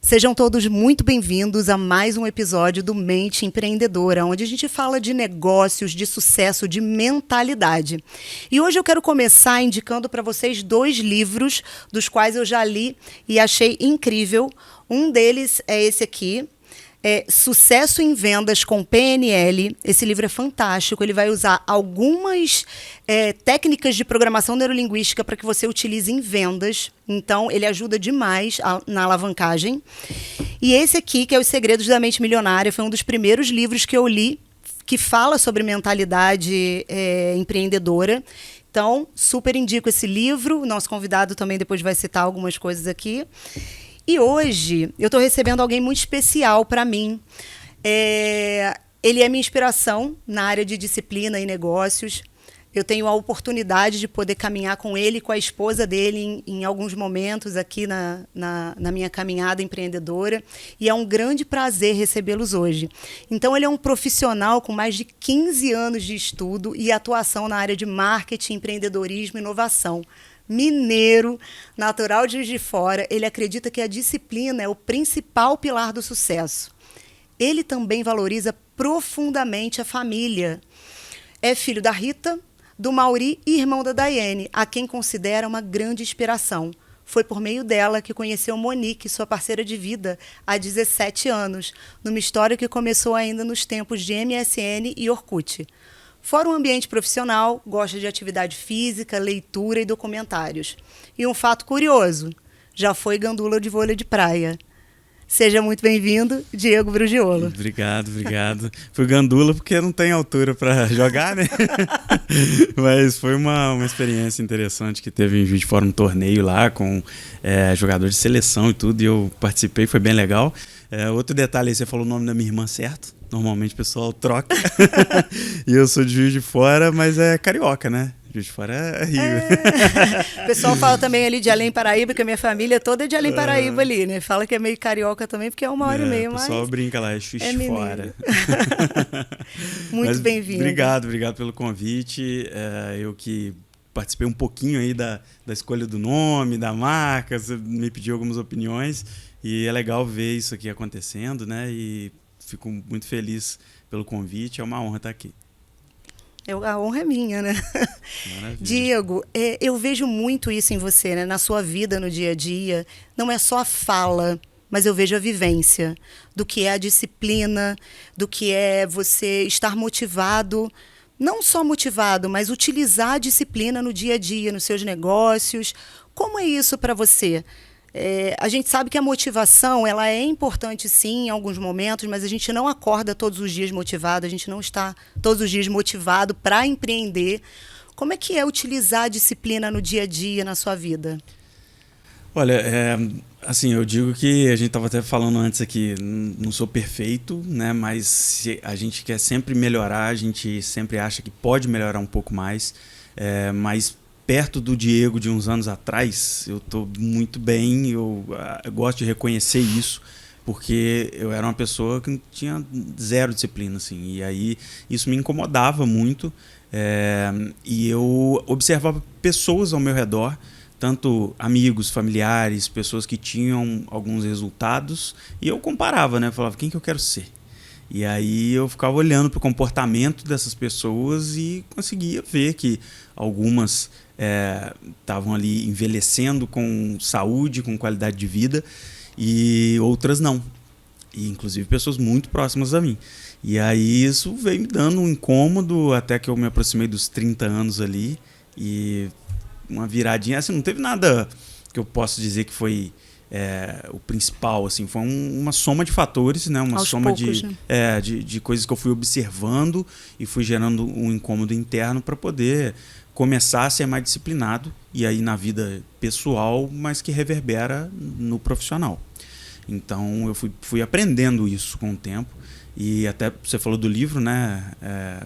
Sejam todos muito bem-vindos a mais um episódio do Mente Empreendedora, onde a gente fala de negócios, de sucesso, de mentalidade. E hoje eu quero começar indicando para vocês 2 livros, dos quais eu já li e achei incrível. Um deles é esse aqui, Sucesso em Vendas com PNL. Esse livro é fantástico, ele vai usar algumas técnicas de programação neurolinguística para que você utilize em vendas. Então, ele ajuda demais na alavancagem. E esse aqui, que é Os Segredos da Mente Milionária, foi um dos primeiros livros que eu li que fala sobre mentalidade empreendedora. Então, super indico esse livro. O nosso convidado também depois vai citar algumas coisas aqui. E hoje eu estou recebendo alguém muito especial para mim. Ele é minha inspiração na área de disciplina e negócios. Eu tenho a oportunidade de poder caminhar com ele e com a esposa dele em alguns momentos aqui na minha caminhada empreendedora. E é um grande prazer recebê-los hoje. Então, ele é um profissional com mais de 15 anos de estudo e atuação na área de marketing, empreendedorismo e inovação. Mineiro, natural de Juiz de Fora, ele acredita que a disciplina é o principal pilar do sucesso. Ele também valoriza profundamente a família. É filho da Rita, do Mauri e irmão da Daiane, a quem considera uma grande inspiração. Foi por meio dela que conheceu Monique, sua parceira de vida, há 17 anos, numa história que começou ainda nos tempos de MSN e Orkut. Fora o ambiente profissional, gosta de atividade física, leitura e documentários. E um fato curioso, já foi gandula de vôlei de praia. Seja muito bem-vindo, Diego Brugiolo. Obrigado. Fui gandula porque não tem altura para jogar, né? Mas foi uma experiência interessante que teve em Juiz de Fora, um torneio lá com jogador de seleção e tudo, e eu participei, foi bem legal. Outro detalhe aí, você falou o nome da minha irmã certo. Normalmente o pessoal troca. E eu sou de Juiz de Fora, mas é carioca, né? Juiz de Fora é Rio. O pessoal fala também ali de Além Paraíba, que a minha família toda é de Além Paraíba ali, né? Fala que é meio carioca também, porque é 1h30, mas... O pessoal brinca lá, é Juiz de Fora. Muito bem-vindo. Obrigado pelo convite. Eu que participei um pouquinho aí da escolha do nome, da marca, você me pediu algumas opiniões, e é legal ver isso aqui acontecendo, né? E fico muito feliz pelo convite, é uma honra estar aqui. A honra é minha, né? Maravilha. Diego, eu vejo muito isso em você, né? Na sua vida, no dia a dia. Não é só a fala, mas eu vejo a vivência do que é a disciplina, do que é você estar motivado, não só motivado, mas utilizar a disciplina no dia a dia, nos seus negócios. Como é isso para você? A gente sabe que a motivação ela é importante sim em alguns momentos, mas a gente não acorda todos os dias motivado, a gente não está todos os dias motivado para empreender. Como é que é utilizar a disciplina no dia a dia, na sua vida? Olha, assim, eu digo que a gente estava até falando antes aqui, não sou perfeito, né? Mas se a gente quer sempre melhorar, a gente sempre acha que pode melhorar um pouco mais, mas perto do Diego de uns anos atrás, eu estou muito bem, eu gosto de reconhecer isso, porque eu era uma pessoa que tinha zero disciplina, assim, e aí isso me incomodava muito, e eu observava pessoas ao meu redor, tanto amigos, familiares, pessoas que tinham alguns resultados, e eu comparava, né? Eu falava, quem que eu quero ser? E aí eu ficava olhando para o comportamento dessas pessoas e conseguia ver que algumas estavam ali envelhecendo com saúde, com qualidade de vida, e outras não. E inclusive pessoas muito próximas a mim. E aí isso veio me dando um incômodo até que eu me aproximei dos 30 anos ali, e uma viradinha, assim, não teve nada que eu possa dizer que foi o principal, assim, foi uma soma de fatores, né? Uma soma de coisas que eu fui observando e fui gerando um incômodo interno para poder começar a ser mais disciplinado, e aí na vida pessoal, mas que reverbera no profissional. Então eu fui aprendendo isso com o tempo. E até você falou do livro, né?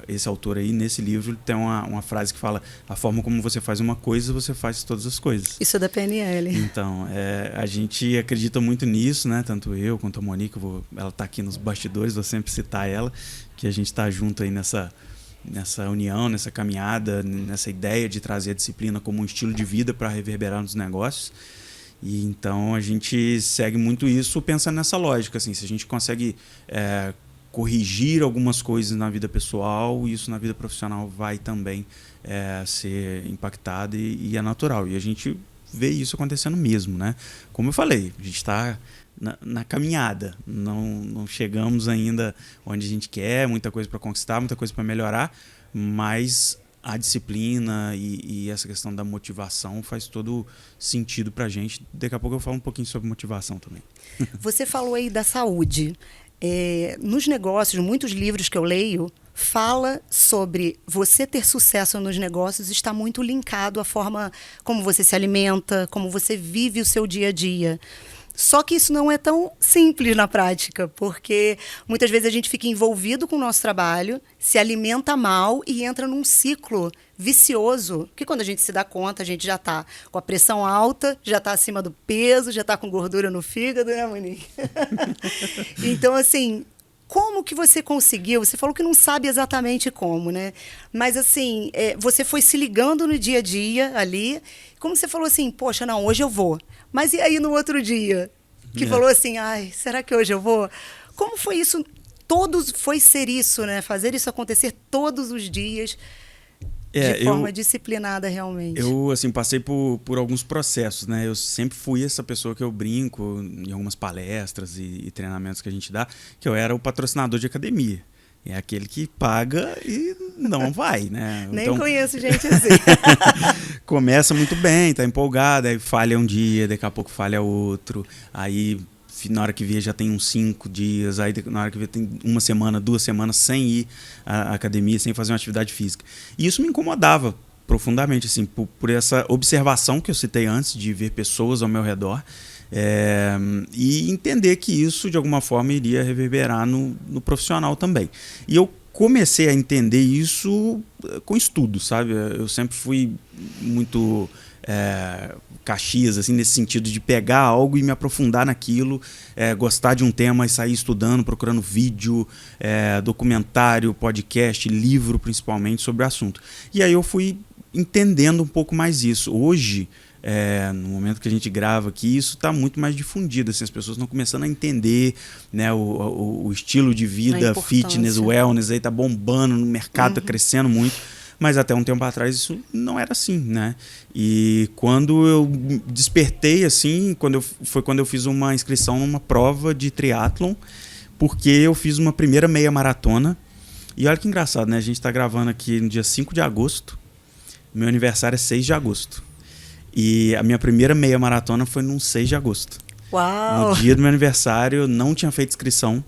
Esse autor aí, nesse livro, tem uma frase que fala: a forma como você faz uma coisa, você faz todas as coisas. Isso é da PNL. Então, a gente acredita muito nisso, né? Tanto eu quanto a Monique, ela está aqui nos bastidores, vou sempre citar ela, que a gente está junto aí nessa união, nessa caminhada, nessa ideia de trazer a disciplina como um estilo de vida para reverberar nos negócios. E então a gente segue muito isso pensando nessa lógica, assim, se a gente consegue corrigir algumas coisas na vida pessoal, isso na vida profissional vai também ser impactado e é natural. E a gente vê isso acontecendo mesmo, né? Como eu falei, a gente está na caminhada, não chegamos ainda onde a gente quer, muita coisa para conquistar, muita coisa para melhorar, mas a disciplina e essa questão da motivação faz todo sentido para a gente. Daqui a pouco eu falo um pouquinho sobre motivação também. Você falou aí da saúde. Nos negócios, muitos livros que eu leio fala sobre você ter sucesso nos negócios está muito linkado à forma como você se alimenta, como você vive o seu dia a dia. Só que isso não é tão simples na prática, porque muitas vezes a gente fica envolvido com o nosso trabalho, se alimenta mal e entra num ciclo vicioso, que quando a gente se dá conta, a gente já está com a pressão alta, já está acima do peso, já está com gordura no fígado, né, Monique? Então, assim, como que você conseguiu? Você falou que não sabe exatamente como, né? Mas, assim, você foi se ligando no dia a dia ali, como você falou assim, poxa, não, hoje eu vou. Mas e aí no outro dia? Que falou assim, ai, será que hoje eu vou? Como foi isso? Foi ser isso, né? Fazer isso acontecer todos os dias de forma disciplinada realmente. Eu, assim, passei por alguns processos, né? Eu sempre fui essa pessoa que eu brinco em algumas palestras e treinamentos que a gente dá, que eu era o patrocinador de academia. É aquele que paga e não vai, né? Nem então, conheço gente assim. Começa muito bem, tá empolgado, aí falha um dia, daqui a pouco falha outro, aí na hora que vê já tem uns 5 dias, aí na hora que vê tem 1 semana, 2 semanas sem ir à academia, sem fazer uma atividade física. E isso me incomodava profundamente, assim, por essa observação que eu citei antes, de ver pessoas ao meu redor, e entender que isso de alguma forma iria reverberar no profissional também. E eu comecei a entender isso com estudo, sabe? Eu sempre fui muito Caxias, assim, nesse sentido de pegar algo e me aprofundar naquilo, gostar de um tema e sair estudando, procurando vídeo, documentário, podcast, livro principalmente sobre o assunto. E aí eu fui entendendo um pouco mais isso. Hoje, no momento que a gente grava aqui, isso está muito mais difundido, assim, as pessoas estão começando a entender, né, o estilo de vida, fitness, wellness, aí tá bombando no mercado, tá crescendo muito, mas até um tempo atrás isso não era assim, né? E quando eu despertei, assim, foi quando eu fiz uma inscrição numa prova de triatlon, porque eu fiz uma primeira meia maratona, e olha que engraçado, né? A gente está gravando aqui no dia 5 de agosto, meu aniversário é 6 de agosto. E a minha primeira meia maratona foi no 6 de agosto. Uau! No dia do meu aniversário, eu não tinha feito inscrição.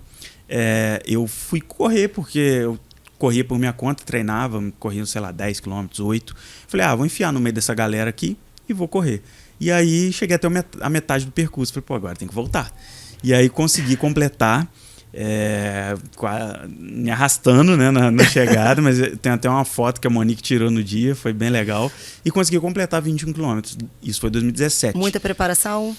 Eu fui correr, porque eu corria por minha conta, treinava, corria, sei lá, 10 km, 8. Falei, vou enfiar no meio dessa galera aqui e vou correr. E aí cheguei até a metade do percurso. Falei, pô, agora tem que voltar. E aí consegui completar, me arrastando, né, na chegada, mas tem até uma foto que a Monique tirou no dia, foi bem legal, e consegui completar 21 quilômetros. Isso foi 2017. Muita preparação?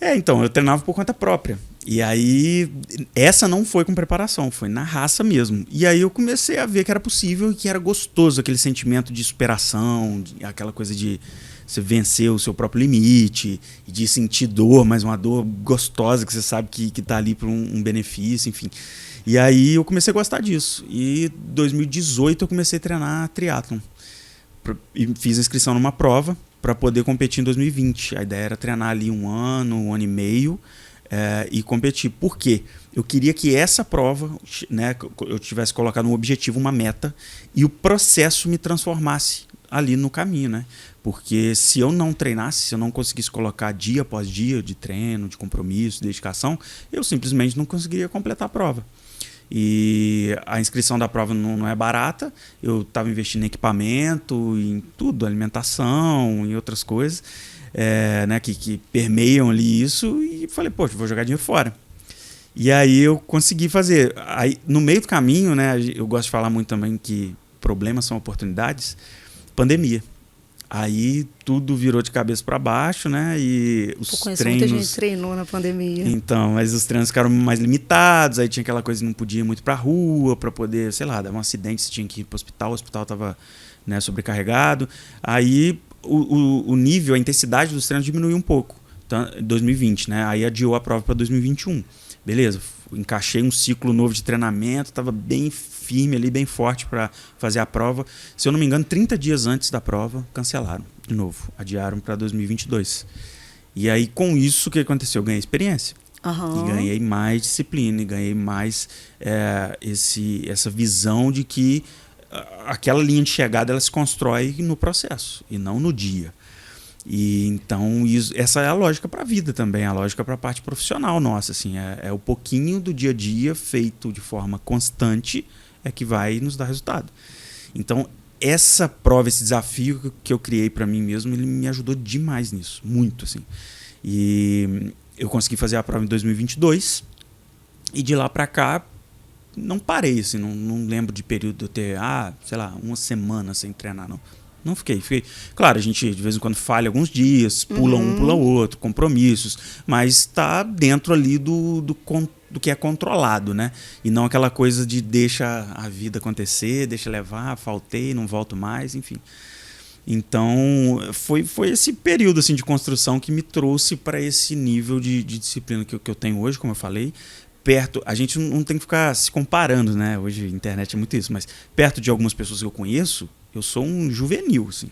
Então, eu treinava por conta própria. E aí, essa não foi com preparação, foi na raça mesmo. E aí eu comecei a ver que era possível e que era gostoso aquele sentimento de superação, aquela coisa de você vencer o seu próprio limite, de sentir dor, mas uma dor gostosa que você sabe que está ali por um benefício, enfim. E aí eu comecei a gostar disso. E em 2018 eu comecei a treinar triatlon. E fiz a inscrição numa prova para poder competir em 2020. A ideia era treinar ali 1 ano, 1 ano e meio, e competir. Por quê? Eu queria que essa prova, né, eu tivesse colocado um objetivo, uma meta, e o processo me transformasse ali no caminho, né? Porque se eu não treinasse, se eu não conseguisse colocar dia após dia de treino, de compromisso, de dedicação, eu simplesmente não conseguiria completar a prova. E a inscrição da prova não é barata, eu estava investindo em equipamento, em tudo, alimentação e outras coisas, né, que permeiam ali isso, e falei, poxa, vou jogar dinheiro fora. E aí eu consegui fazer. Aí, no meio do caminho, né, eu gosto de falar muito também que problemas são oportunidades, pandemia. Aí tudo virou de cabeça para baixo, né? E os treinos... Muita gente treinou na pandemia. Então, mas os treinos ficaram mais limitados, aí tinha aquela coisa que não podia ir muito pra rua para poder, sei lá, dar um acidente, você tinha que ir pro hospital, o hospital tava, né, sobrecarregado. Aí o nível, a intensidade dos treinos diminuiu um pouco. 2020, né? Aí adiou a prova para 2021. Beleza, encaixei um ciclo novo de treinamento, estava bem firme ali, bem forte para fazer a prova. Se eu não me engano, 30 dias antes da prova, cancelaram de novo, adiaram para 2022. E aí, com isso, o que aconteceu? Eu ganhei experiência. Uhum. E ganhei mais disciplina, e ganhei mais essa visão de que aquela linha de chegada ela se constrói no processo e não no dia. E então essa é a lógica para a vida também, a lógica para a parte profissional nossa, assim, é o pouquinho do dia a dia feito de forma constante é que vai nos dar resultado. Então essa prova, esse desafio que eu criei para mim mesmo, ele me ajudou demais nisso, muito assim. E eu consegui fazer a prova em 2022 e de lá para cá não parei, assim, não lembro de período de eu ter, sei lá, uma semana sem treinar, não. Não fiquei. Claro, a gente de vez em quando falha alguns dias, pula um, pula outro, compromissos, mas está dentro ali do que é controlado, né? E não aquela coisa de deixa a vida acontecer, deixa levar, faltei, não volto mais, enfim. Então, foi esse período assim, de construção que me trouxe para esse nível de disciplina que eu tenho hoje, como eu falei. Perto, a gente não tem que ficar se comparando, né? Hoje a internet é muito isso, mas perto de algumas pessoas que eu conheço, eu sou um juvenil, assim.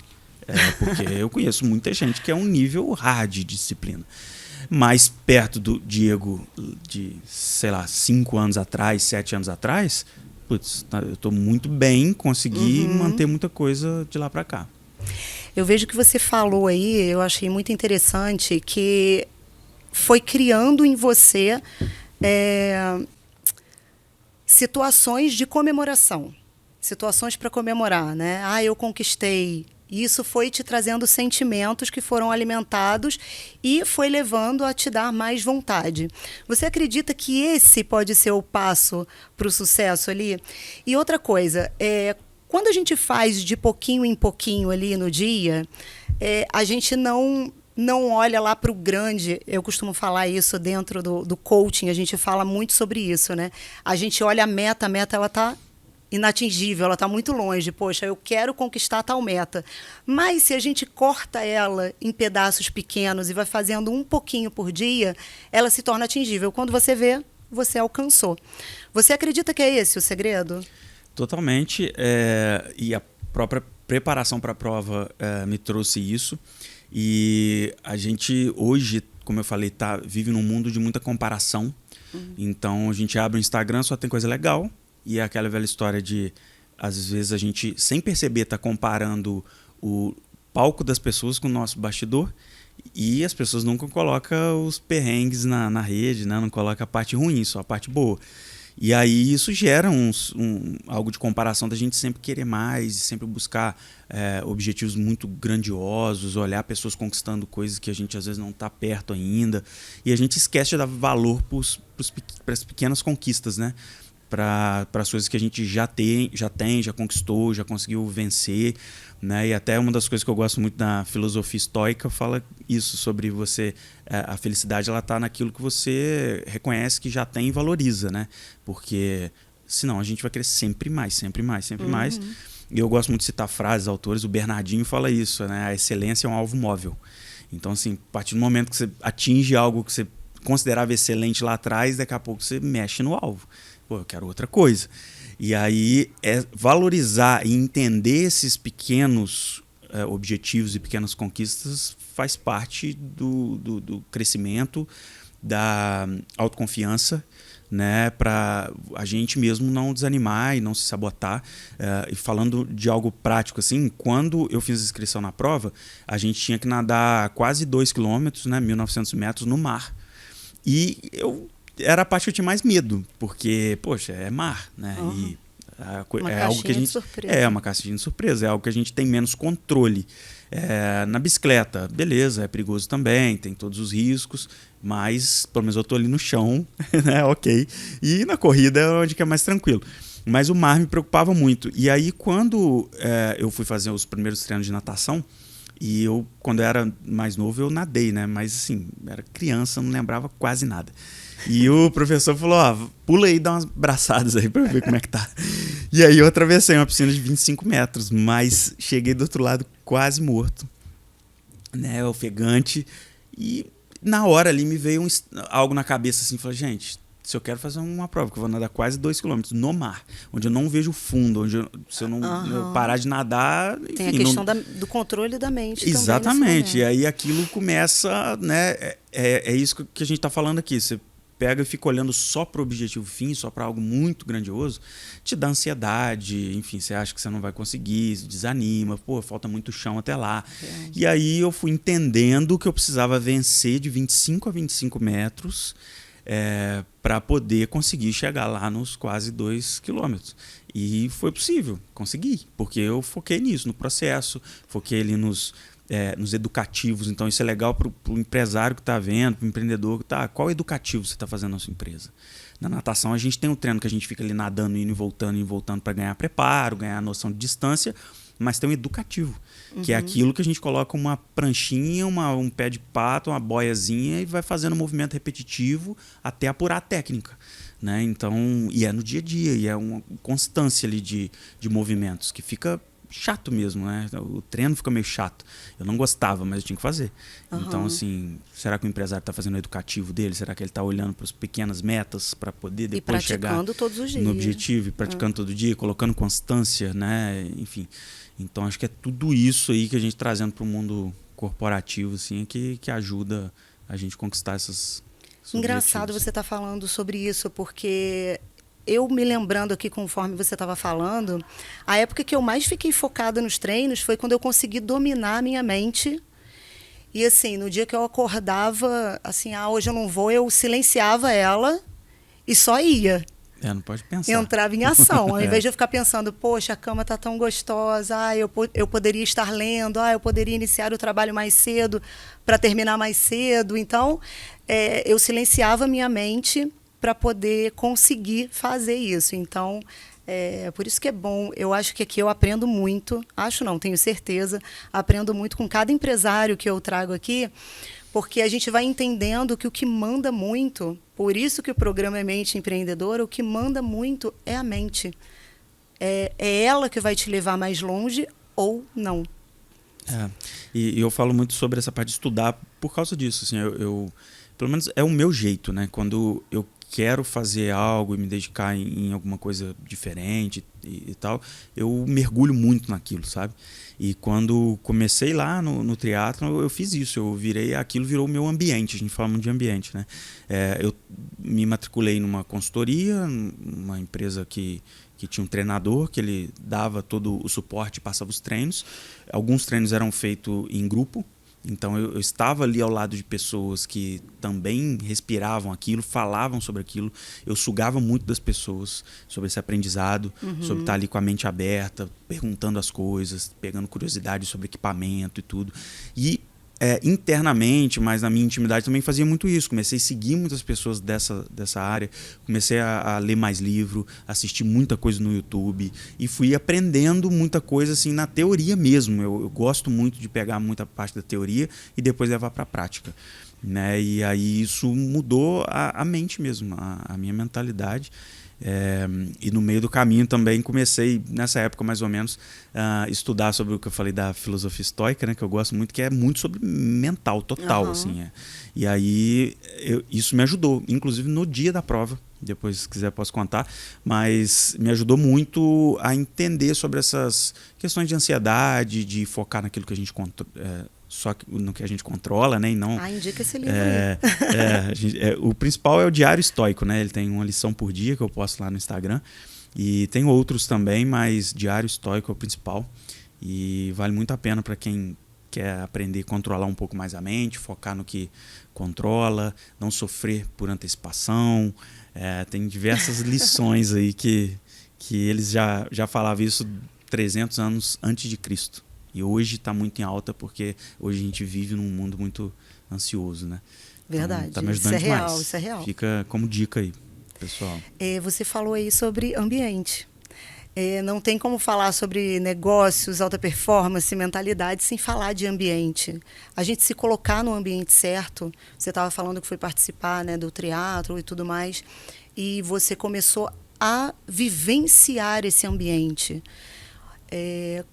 Porque eu conheço muita gente que é um nível hard de disciplina. Mas perto do Diego de, sei lá, 5 anos atrás, 7 anos atrás, putz, eu estou muito bem, consegui manter muita coisa de lá para cá. Eu vejo que você falou aí, eu achei muito interessante, que foi criando em você situações de comemoração. Situações para comemorar, né? Eu conquistei. Isso foi te trazendo sentimentos que foram alimentados e foi levando a te dar mais vontade. Você acredita que esse pode ser o passo para o sucesso ali? E outra coisa, quando a gente faz de pouquinho em pouquinho ali no dia, a gente não olha lá para o grande. Eu costumo falar isso dentro do coaching, a gente fala muito sobre isso, né? A gente olha a meta ela está inatingível, ela está muito longe. Poxa, eu quero conquistar tal meta. Mas se a gente corta ela em pedaços pequenos e vai fazendo um pouquinho por dia, ela se torna atingível. Quando você vê, você alcançou. Você acredita que é esse o segredo? Totalmente. E a própria preparação para a prova me trouxe isso. E a gente hoje, como eu falei, vive num mundo de muita comparação. Então a gente abre o Instagram, só tem coisa legal. E é aquela velha história de, às vezes, a gente, sem perceber, está comparando o palco das pessoas com o nosso bastidor e as pessoas nunca colocam os perrengues na rede, né? Não colocam a parte ruim, só a parte boa. E aí isso gera algo de comparação da gente sempre querer mais, sempre buscar objetivos muito grandiosos, olhar pessoas conquistando coisas que a gente às vezes não está perto ainda. E a gente esquece de dar valor para as pequenas conquistas, né? Para as coisas que a gente já conquistou, já conseguiu vencer, né? E até uma das coisas que eu gosto muito da filosofia estoica fala isso, sobre você, a felicidade ela está naquilo que você reconhece que já tem e valoriza, né? Porque senão a gente vai querer sempre mais, sempre mais, sempre mais. E eu gosto muito de citar frases, autores, o Bernardinho fala isso, né? A excelência é um alvo móvel. Então, assim, a partir do momento que você atinge algo que você considerava excelente lá atrás, daqui a pouco você mexe no alvo. Pô, eu quero outra coisa. E aí valorizar e entender esses pequenos objetivos e pequenas conquistas faz parte do crescimento, da autoconfiança, né, para a gente mesmo não desanimar e não se sabotar. E falando de algo prático, assim, quando eu fiz a inscrição na prova, a gente tinha que nadar quase 2 quilômetros, né, 1.900 metros no mar. E era a parte que eu tinha mais medo, porque, poxa, é mar, né? E é algo que a gente é uma caixinha de surpresa, é algo que a gente tem menos controle. Na bicicleta, beleza, é perigoso também, tem todos os riscos, mas pelo menos eu tô ali no chão, né? Ok. E na corrida é onde que é mais tranquilo. Mas o mar me preocupava muito. E aí, quando eu fui fazer os primeiros treinos de natação, e quando eu era mais novo, eu nadei, né? Mas assim, era criança, não lembrava quase nada. E o professor falou, pula aí e dá umas braçadas aí pra ver como é que tá. E aí eu atravessei uma piscina de 25 metros, mas cheguei do outro lado quase morto, né, ofegante. E Na hora ali me veio algo na cabeça assim, falei, gente, se eu quero fazer uma prova, que eu vou nadar quase 2 quilômetros no mar, onde eu não vejo fundo, se eu não eu parar de nadar, enfim, tem a questão do controle da mente. Exatamente, e aí aquilo começa, né, é isso que a gente está falando aqui, você pega e fica olhando só para o objetivo fim, só para algo muito grandioso, te dá ansiedade, enfim, você acha que você não vai conseguir, desanima, pô, falta muito chão até lá. E aí eu fui entendendo que eu precisava vencer de 25 a 25 metros para poder conseguir chegar lá nos quase 2 quilômetros. E foi possível, consegui, porque eu foquei nisso, no processo, foquei ali nos educativos. Então isso é legal para o empresário que está vendo, para o empreendedor que está. Qual educativo você está fazendo na sua empresa? Na natação a gente tem um treino que a gente fica ali nadando, indo e voltando para ganhar preparo, ganhar noção de distância, mas tem um educativo, que é aquilo que a gente coloca uma pranchinha, um pé de pato, uma boiazinha e vai fazendo um movimento repetitivo até apurar a técnica. Né? Então, e é no dia a dia, e é uma constância ali de movimentos que fica chato mesmo, né? O treino fica meio chato. Eu não gostava, mas eu tinha que fazer. Então, assim, será que o empresário está fazendo o educativo dele? Será que ele está olhando para as pequenas metas para poder depois chegar todos os dias. No objetivo, e praticando todo dia, colocando constância, né? Enfim. Então, acho que é tudo isso aí que a gente trazendo para o mundo corporativo, assim, que ajuda a gente conquistar esses Engraçado objetivos. você estar falando sobre isso, porque eu me lembrando aqui, conforme você estava falando, a época que eu mais fiquei focada nos treinos foi quando eu consegui dominar a minha mente. E assim, no dia que eu acordava, assim, hoje eu não vou, eu silenciava ela e só ia. Não pode pensar. Entrava em ação, ao invés de eu ficar pensando, poxa, a cama tá tão gostosa, eu poderia estar lendo, eu poderia iniciar o trabalho mais cedo para terminar mais cedo. Então, eu silenciava a minha mente para poder conseguir fazer isso. Então, por isso que é bom. Eu acho que aqui eu aprendo muito, acho não, tenho certeza, aprendo muito com cada empresário que eu trago aqui, porque a gente vai entendendo que o que manda muito, por isso que o programa é Mente Empreendedora, o que manda muito é a mente. É ela que vai te levar mais longe ou não. E eu falo muito sobre essa parte de estudar por causa disso. Assim, pelo menos é o meu jeito, né? Quando eu quero fazer algo e me dedicar em alguma coisa diferente e tal, eu mergulho muito naquilo, sabe? E quando comecei lá no triatlon, eu fiz isso, aquilo virou o meu ambiente, a gente fala muito de ambiente, né? Eu me matriculei numa consultoria, uma empresa que tinha um treinador, que ele dava todo o suporte, passava os treinos. Alguns treinos eram feitos em grupo, então eu estava ali ao lado de pessoas que também respiravam aquilo, falavam sobre aquilo. Eu sugava muito das pessoas sobre esse aprendizado, sobre estar ali com a mente aberta, perguntando as coisas, pegando curiosidade sobre equipamento e tudo. E internamente, mas na minha intimidade também fazia muito isso. Comecei a seguir muitas pessoas dessa área, comecei a ler mais livro, assistir muita coisa no YouTube e fui aprendendo muita coisa assim na teoria mesmo. Eu gosto muito de pegar muita parte da teoria e depois levar para a prática, né? E aí isso mudou a mente mesmo, a minha mentalidade. E no meio do caminho também comecei, nessa época mais ou menos, a estudar sobre o que eu falei da filosofia estoica, né, que eu gosto muito, que é muito sobre mental total. Assim, E aí isso me ajudou, inclusive no dia da prova, depois se quiser posso contar, mas me ajudou muito a entender sobre essas questões de ansiedade, de focar naquilo que a gente só no que a gente controla, né? E não, indica esse livro aí. O principal é o Diário Estoico, né? Ele tem uma lição por dia que eu posto lá no Instagram. E tem outros também, mas Diário Estoico é o principal. E vale muito a pena para quem quer aprender a controlar um pouco mais a mente, focar no que controla, não sofrer por antecipação. Tem diversas lições aí que eles já falavam isso 300 anos antes de Cristo. E hoje está muito em alta porque hoje a gente vive num mundo muito ansioso, né? Verdade, então, tá me ajudando demais. Isso é real. Fica como dica aí, pessoal. Você falou aí sobre ambiente. Não tem como falar sobre negócios, alta performance, mentalidade, sem falar de ambiente. A gente se colocar no ambiente certo, você estava falando que foi participar, né, do triatlo e tudo mais, e você começou a vivenciar esse ambiente.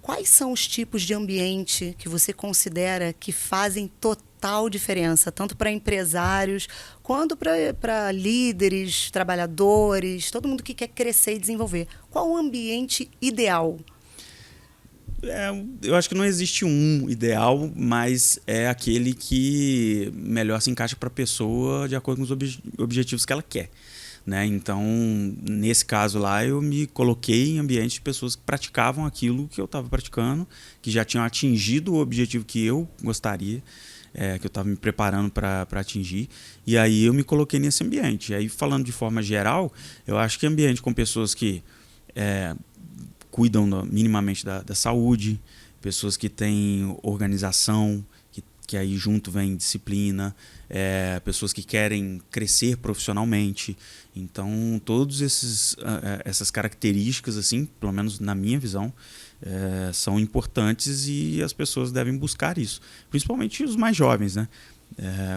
Quais são os tipos de ambiente que você considera que fazem total diferença, tanto para empresários quanto para líderes, trabalhadores, todo mundo que quer crescer e desenvolver? Qual o ambiente ideal? Eu acho que não existe um ideal, mas é aquele que melhor se encaixa para a pessoa de acordo com os objetivos que ela quer. Né? Então, nesse caso lá, eu me coloquei em ambientes de pessoas que praticavam aquilo que eu estava praticando, que já tinham atingido o objetivo que eu gostaria, que eu estava me preparando para atingir, e aí eu me coloquei nesse ambiente. E aí, falando de forma geral, eu acho que ambiente com pessoas que cuidam minimamente da saúde, pessoas que têm organização, que aí junto vem disciplina, pessoas que querem crescer profissionalmente. Então, todas essas características, assim, pelo menos na minha visão, são importantes e as pessoas devem buscar isso. Principalmente os mais jovens, né?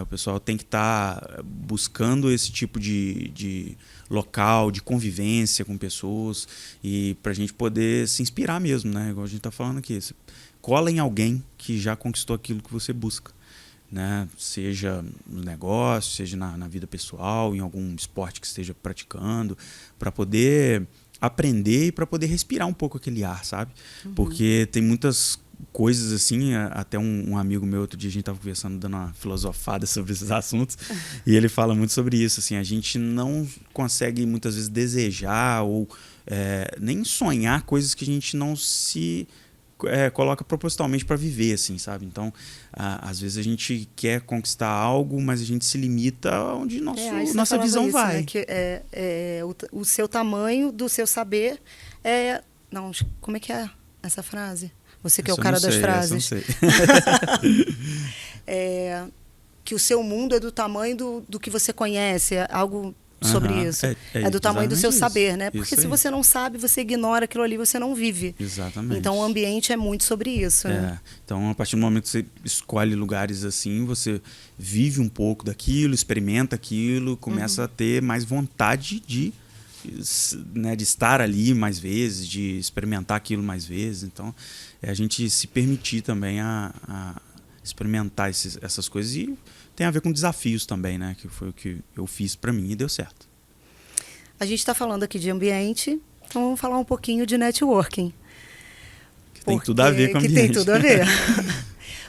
O pessoal tem que estar buscando esse tipo de local, de convivência com pessoas, e para a gente poder se inspirar mesmo, né? Igual a gente está falando aqui. Você cola em alguém que já conquistou aquilo que você busca, né? Seja no negócio, seja na vida pessoal, em algum esporte que esteja praticando, para poder aprender e para poder respirar um pouco aquele ar, sabe? Uhum. Porque tem muitas coisas assim, até um amigo meu outro dia a gente estava conversando, dando uma filosofada sobre esses assuntos, e ele fala muito sobre isso, assim, a gente não consegue muitas vezes desejar ou nem sonhar coisas que a gente não se coloca propositalmente para viver, assim, sabe? Então, às vezes a gente quer conquistar algo, mas a gente se limita onde nossa visão isso, vai. Né? Que o seu tamanho do seu saber Não, como é que é essa frase? Você que é o cara das frases. Eu não sei. Que o seu mundo é do tamanho do que você conhece, algo sobre isso. É do tamanho do seu saber, né? Porque se você não sabe, você ignora aquilo ali, você não vive. Exatamente. Então o ambiente é muito sobre isso. Né? Então, a partir do momento que você escolhe lugares assim, você vive um pouco daquilo, experimenta aquilo, começa a ter mais vontade de estar ali mais vezes, de experimentar aquilo mais vezes. Então, a gente se permitir também a experimentar essas coisas, e tem a ver com desafios também, né? Que foi o que eu fiz para mim e deu certo. A gente está falando aqui de ambiente, então vamos falar um pouquinho de networking. Que tem tudo a ver com ambiente. Que tem tudo a ver.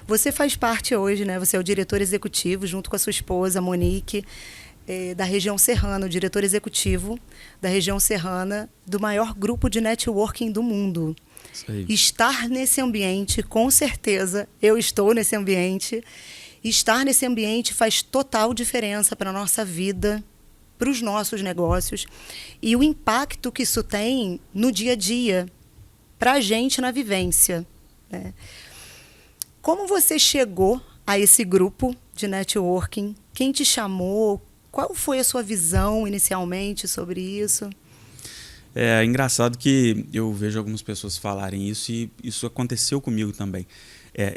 Você faz parte hoje, né? Você é o diretor executivo, junto com a sua esposa, Monique, da região serrana, o diretor executivo da região serrana do maior grupo de networking do mundo. Isso aí. Estar nesse ambiente, com certeza, eu estou nesse ambiente. Estar nesse ambiente faz total diferença para a nossa vida, para os nossos negócios e o impacto que isso tem no dia a dia, para a gente na vivência. Né? Como você chegou a esse grupo de networking? Quem te chamou? Qual foi a sua visão inicialmente sobre isso? É engraçado que eu vejo algumas pessoas falarem isso, e isso aconteceu comigo também.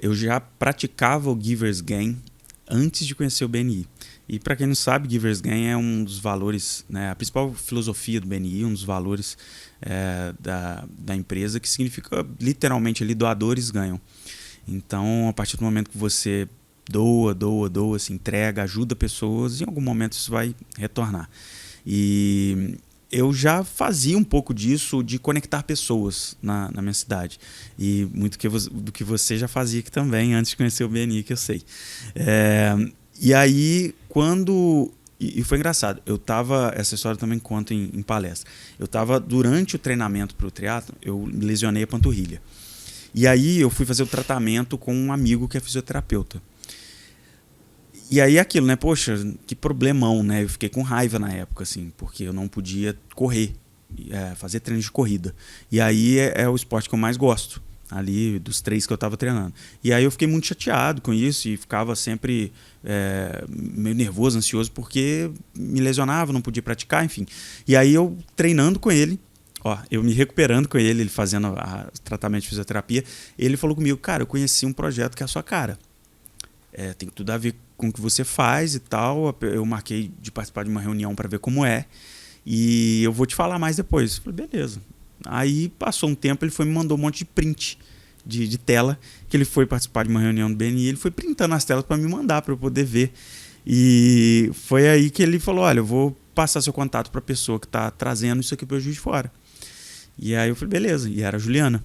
Eu já praticava o Givers Gain antes de conhecer o BNI. E para quem não sabe, Givers Gain é um dos valores, né, a principal filosofia do BNI, um dos valores da empresa, que significa literalmente ali, doadores ganham. Então, a partir do momento que você doa, se entrega, ajuda pessoas, em algum momento isso vai retornar. E eu já fazia um pouco disso, de conectar pessoas na minha cidade. E muito do que você já fazia aqui também, antes de conhecer o BNI, que eu sei. E aí, E foi engraçado, essa história eu também conto em palestra. Eu estava, durante o treinamento para o triatlo, eu lesionei a panturrilha. E aí eu fui fazer o tratamento com um amigo que é fisioterapeuta. E aí aquilo, né? Poxa, que problemão, né? Eu fiquei com raiva na época, assim, porque eu não podia correr, fazer treino de corrida. E aí é o esporte que eu mais gosto, ali dos 3 que eu estava treinando. E aí eu fiquei muito chateado com isso e ficava sempre meio nervoso, ansioso, porque me lesionava, não podia praticar, enfim. E aí eu treinando com ele, eu me recuperando com ele fazendo o tratamento de fisioterapia, ele falou comigo: cara, eu conheci um projeto que é a sua cara. Tem tudo a ver com o que você faz e tal. Eu marquei de participar de uma reunião para ver como é. E eu vou te falar mais depois. Eu falei, beleza. Aí passou um tempo, ele me mandou um monte de print de tela, que ele foi participar de uma reunião do BNI, ele foi printando as telas para me mandar, para eu poder ver. E foi aí que ele falou, olha, eu vou passar seu contato para a pessoa que está trazendo isso aqui para o Juiz de Fora. E aí eu falei, beleza. E era a Juliana,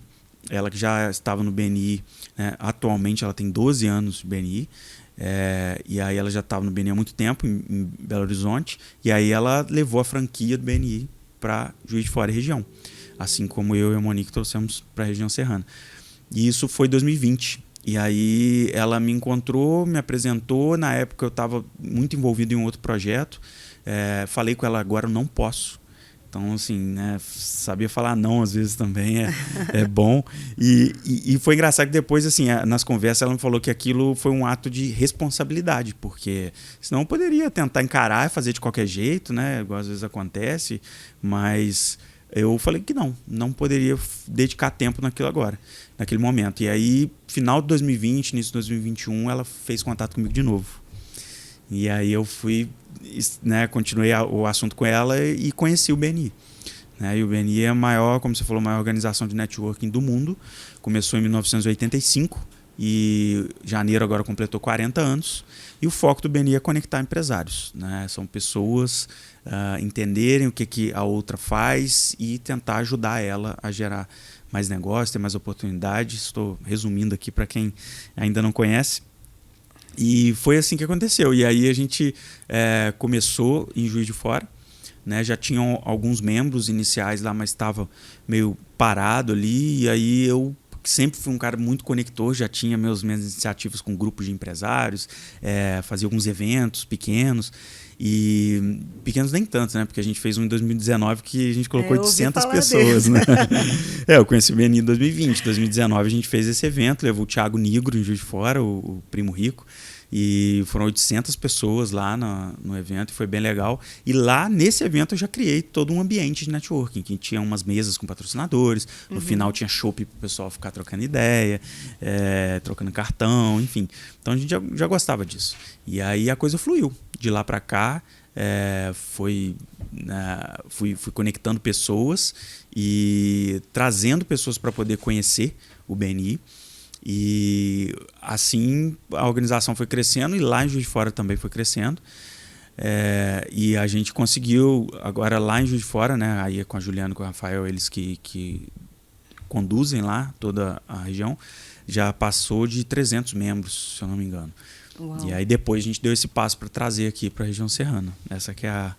ela que já estava no BNI, né? Atualmente ela tem 12 anos de BNI, e aí ela já estava no BNI há muito tempo, em Belo Horizonte, e aí ela levou a franquia do BNI para Juiz de Fora e região, assim como eu e a Monique trouxemos para a região serrana. E isso foi em 2020. E aí ela me encontrou, me apresentou. Na época eu estava muito envolvido em um outro projeto. Falei com ela, agora eu não posso. Então, assim, né, sabia falar não às vezes também é bom. E foi engraçado que depois, assim, nas conversas ela me falou que aquilo foi um ato de responsabilidade, porque senão eu poderia tentar encarar e fazer de qualquer jeito, né, igual às vezes acontece, mas eu falei que não poderia dedicar tempo naquilo agora, naquele momento. E aí, final de 2020, início de 2021, ela fez contato comigo de novo. E aí eu fui, né, continuei o assunto com ela e conheci o BNI. Né? E o BNI é a maior, como você falou, a maior organização de networking do mundo. Começou em 1985 e janeiro agora completou 40 anos. E o foco do BNI é conectar empresários. Né? São pessoas entenderem o que a outra faz e tentar ajudar ela a gerar mais negócio, ter mais oportunidades. Estou resumindo aqui para quem ainda não conhece. E foi assim que aconteceu. E aí a gente começou em Juiz de Fora. Né? Já tinham alguns membros iniciais lá, mas estava meio parado ali. E aí eu sempre fui um cara muito conector, já tinha minhas iniciativas com grupos de empresários, fazia alguns eventos pequenos. E pequenos nem tantos, né? Porque a gente fez um em 2019 que a gente colocou 800 pessoas, né? Eu conheci o BNI em 2020. Em 2019 a gente fez esse evento, levou o Thiago Nigro em Juiz de Fora, o primo rico. E foram 800 pessoas lá no evento, e foi bem legal. E lá, nesse evento, eu já criei todo um ambiente de networking, que tinha umas mesas com patrocinadores, no final tinha chopp para o pessoal ficar trocando ideia, trocando cartão, enfim. Então a gente já gostava disso. E aí a coisa fluiu. De lá para cá, fui conectando pessoas e trazendo pessoas para poder conhecer o BNI. E assim a organização foi crescendo e lá em Juiz de Fora também foi crescendo. E a gente conseguiu, agora lá em Juiz de Fora, né, aí com a Juliana e com o Rafael, eles que conduzem lá toda a região, já passou de 300 membros, se eu não me engano. Uau. E aí depois a gente deu esse passo para trazer aqui para a região serrana. Essa que é a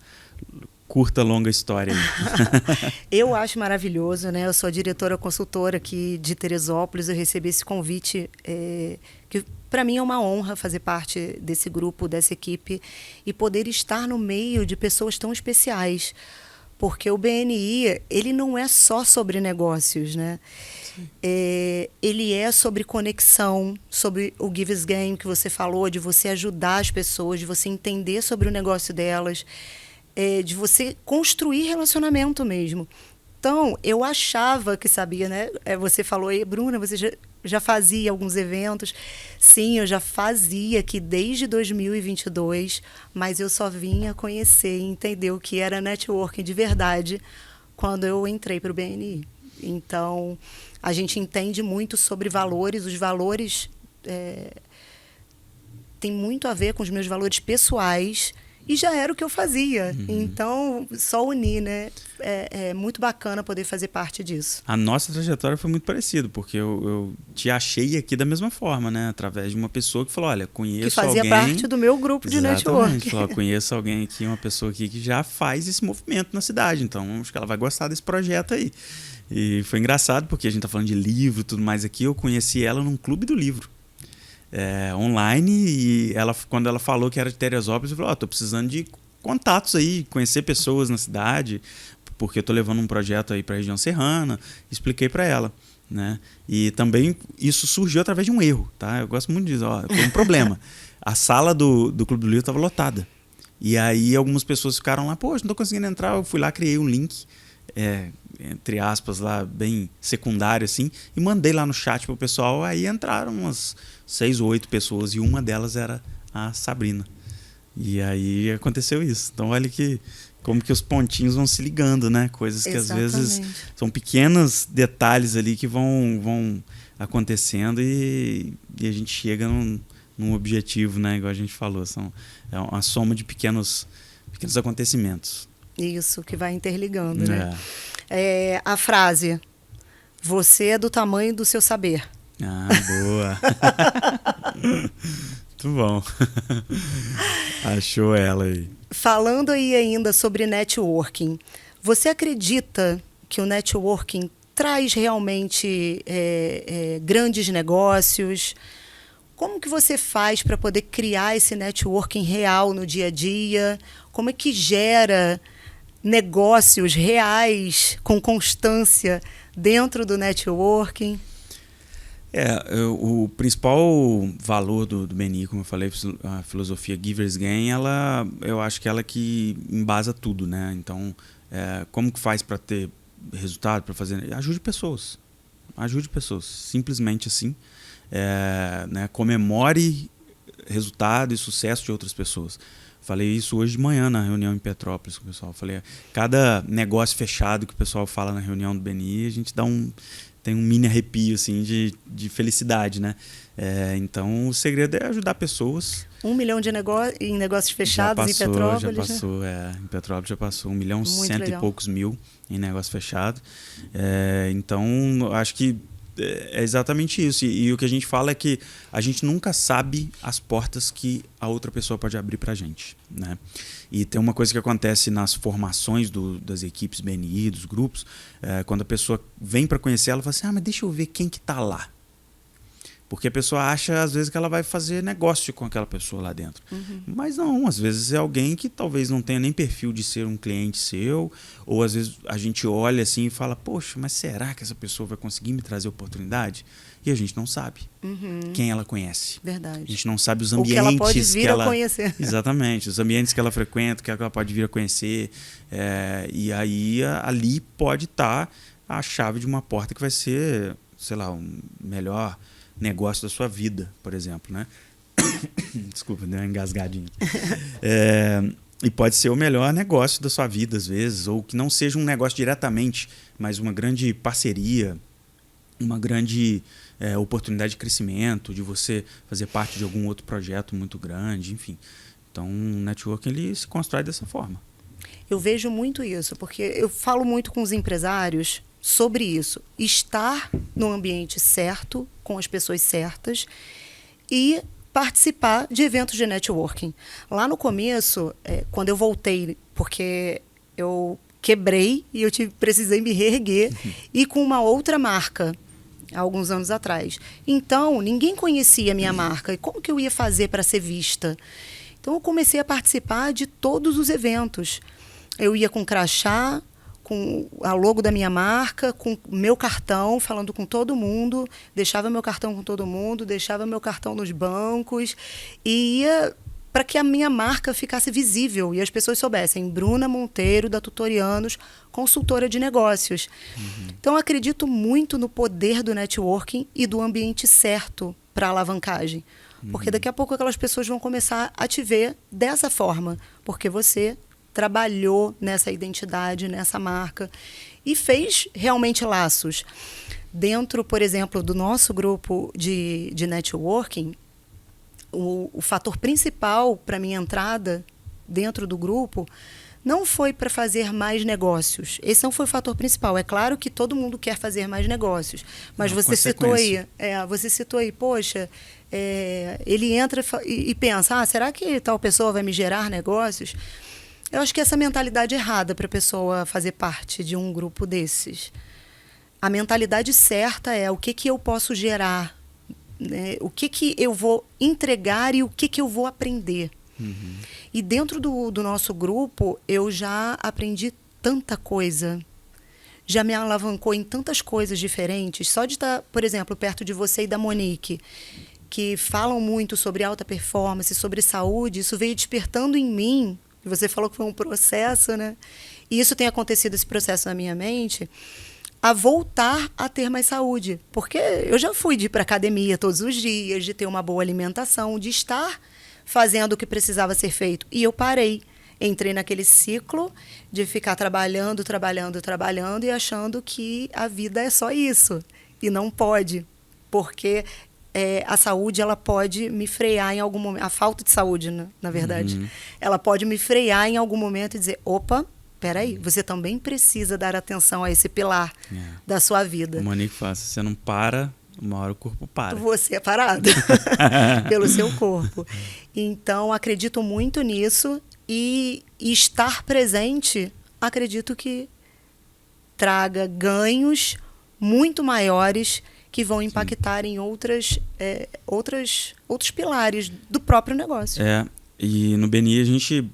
curta, longa história aí. Eu acho maravilhoso, né? Eu sou a diretora consultora aqui de Teresópolis, eu recebi esse convite, que para mim é uma honra fazer parte desse grupo, dessa equipe e poder estar no meio de pessoas tão especiais, porque o BNI, ele não é só sobre negócios, né? Ele é sobre conexão, sobre o Give is Game que você falou, de você ajudar as pessoas, de você entender sobre o negócio delas, de você construir relacionamento mesmo. Então, eu achava que sabia, né? Você falou aí, Bruna, você já fazia alguns eventos. Sim, eu já fazia aqui desde 2022, mas eu só vinha conhecer e entender o que era networking de verdade quando eu entrei para o BNI. Então, a gente entende muito sobre valores. Os valores têm muito a ver com os meus valores pessoais e já era o que eu fazia. Então, só unir, né? É muito bacana poder fazer parte disso. A nossa trajetória foi muito parecida, porque eu te achei aqui da mesma forma, né? Através de uma pessoa que falou, olha, conheço alguém... Que fazia parte do meu grupo de network. Falou, conheço alguém aqui, uma pessoa aqui que já faz esse movimento na cidade, então acho que ela vai gostar desse projeto aí. E foi engraçado, porque a gente tá falando de livro e tudo mais aqui, eu conheci ela num clube do livro. Online, e quando ela falou que era de Teresópolis, eu falei, tô precisando de contatos aí, conhecer pessoas na cidade, porque eu tô levando um projeto aí para a região serrana, expliquei para ela, né? E também isso surgiu através de um erro, tá? Eu gosto muito disso, foi um problema. A sala do Clube do Livro estava lotada, e aí algumas pessoas ficaram lá, poxa, não tô conseguindo entrar, eu fui lá, criei um link, entre aspas lá, bem secundário assim, e mandei lá no chat pro pessoal, aí entraram umas 6 ou 8 pessoas, e uma delas era a Sabrina. E aí aconteceu isso. Então olha que como que os pontinhos vão se ligando, né? Coisas que Exatamente. às vezes são pequenos detalhes ali que vão acontecendo e a gente chega num objetivo, né? Igual a gente falou, é uma soma de pequenos acontecimentos. Isso, que vai interligando, né? A frase, você é do tamanho do seu saber. Ah, boa. Muito bom. Achou ela aí. Falando aí ainda sobre networking, você acredita que o networking traz realmente grandes negócios? Como que você faz para poder criar esse networking real no dia a dia? Como é que gera negócios reais com constância dentro do networking? O principal valor do BNI, como eu falei, a filosofia Givers Gain, eu acho que ela que embasa tudo, né? Então, como que faz para ter resultado, para fazer? Ajude pessoas, simplesmente assim. Né? Comemore resultado e sucesso de outras pessoas. Falei isso hoje de manhã na reunião em Petrópolis com o pessoal. Falei, cada negócio fechado que o pessoal fala na reunião do BNI, a gente tem um mini arrepio assim, de felicidade, né? Então, o segredo é ajudar pessoas. 1 milhão em negócios fechados em Petrópolis? Já passou, né? Em Petrópolis já passou 1 milhão, Muito 100 legal. E poucos mil em negócio fechado. Então, acho que é exatamente isso. E o que a gente fala é que a gente nunca sabe as portas que a outra pessoa pode abrir pra gente, né? E tem uma coisa que acontece nas formações das equipes BNI, dos grupos, quando a pessoa vem para conhecer, ela fala assim, mas deixa eu ver quem que tá lá. Porque a pessoa acha, às vezes, que ela vai fazer negócio com aquela pessoa lá dentro. Uhum. Mas não, às vezes é alguém que talvez não tenha nem perfil de ser um cliente seu, ou às vezes a gente olha assim e fala, poxa, mas será que essa pessoa vai conseguir me trazer oportunidade? E a gente não sabe quem ela conhece. Verdade. A gente não sabe os Ou ambientes que ela pode vir a conhecer. Exatamente, os ambientes que ela frequenta, que ela pode vir a conhecer. E aí ali pode estar a chave de uma porta que vai ser, sei lá, um melhor negócio da sua vida, por exemplo, né? Desculpa, deu uma engasgadinha. E pode ser o melhor negócio da sua vida, às vezes, ou que não seja um negócio diretamente, mas uma grande parceria, uma grande oportunidade de crescimento, de você fazer parte de algum outro projeto muito grande, enfim. Então, o networking ele se constrói dessa forma. Eu vejo muito isso, porque eu falo muito com os empresários sobre isso. Estar no ambiente certo, com as pessoas certas e participar de eventos de networking. Lá no começo, quando eu voltei, porque eu quebrei e eu precisei me reerguer, e com uma outra marca, há alguns anos atrás. Então, ninguém conhecia a minha marca. E como que eu ia fazer para ser vista? Então, eu comecei a participar de todos os eventos. Eu ia com crachá, com a logo da minha marca, com meu cartão, falando com todo mundo, deixava meu cartão com todo mundo, deixava meu cartão nos bancos, e ia para que a minha marca ficasse visível e as pessoas soubessem, Bruna Monteiro, da Tutorianos, consultora de negócios. Então, eu acredito muito no poder do networking e do ambiente certo para alavancagem. Porque daqui a pouco aquelas pessoas vão começar a te ver dessa forma, porque você trabalhou nessa identidade, nessa marca e fez realmente laços. Dentro, por exemplo, do nosso grupo de networking, o fator principal para minha entrada dentro do grupo não foi para fazer mais negócios. Esse não foi o fator principal. É claro que todo mundo quer fazer mais negócios, mas você citou aí, poxa, ele entra e pensa, será que tal pessoa vai me gerar negócios? Eu acho que essa mentalidade é errada para a pessoa fazer parte de um grupo desses. A mentalidade certa é o que eu posso gerar, né? O que eu vou entregar e o que eu vou aprender. E dentro do nosso grupo, eu já aprendi tanta coisa. Já me alavancou em tantas coisas diferentes. Só de estar, por exemplo, perto de você e da Monique, que falam muito sobre alta performance, sobre saúde, isso veio despertando em mim. Você falou que foi um processo, né? E isso tem acontecido, esse processo na minha mente, a voltar a ter mais saúde. Porque eu já fui de ir para a academia todos os dias, de ter uma boa alimentação, de estar fazendo o que precisava ser feito. E eu parei. entrei naquele ciclo de ficar trabalhando e achando que a vida é só isso. E não pode, porque a saúde ela pode me frear em algum momento. A falta de saúde, né, na verdade. Ela pode me frear em algum momento e dizer, opa, peraí, você também precisa dar atenção a esse pilar da sua vida. O Monique fala, se você não para, uma hora o corpo para. Você é parado pelo seu corpo. Então, acredito muito nisso e estar presente, acredito que traga ganhos muito maiores que vão impactar em outros pilares do próprio negócio. E no BNI a gente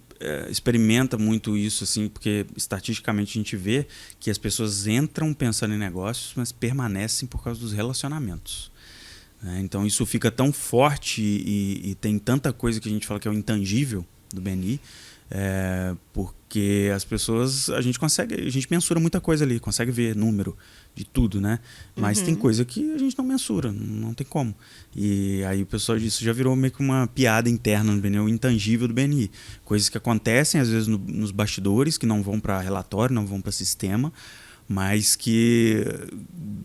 experimenta muito isso, assim, porque estatisticamente a gente vê que as pessoas entram pensando em negócios, mas permanecem por causa dos relacionamentos. Então isso fica tão forte e tem tanta coisa que a gente fala que é o intangível do BNI, porque as pessoas, a gente mensura muita coisa ali, consegue ver número de tudo, né? Mas tem coisa que a gente não mensura, não tem como. E aí o pessoal disso já virou meio que uma piada interna no BNI, o intangível do BNI. Coisas que acontecem às vezes nos bastidores, que não vão para relatório, não vão para sistema, mas que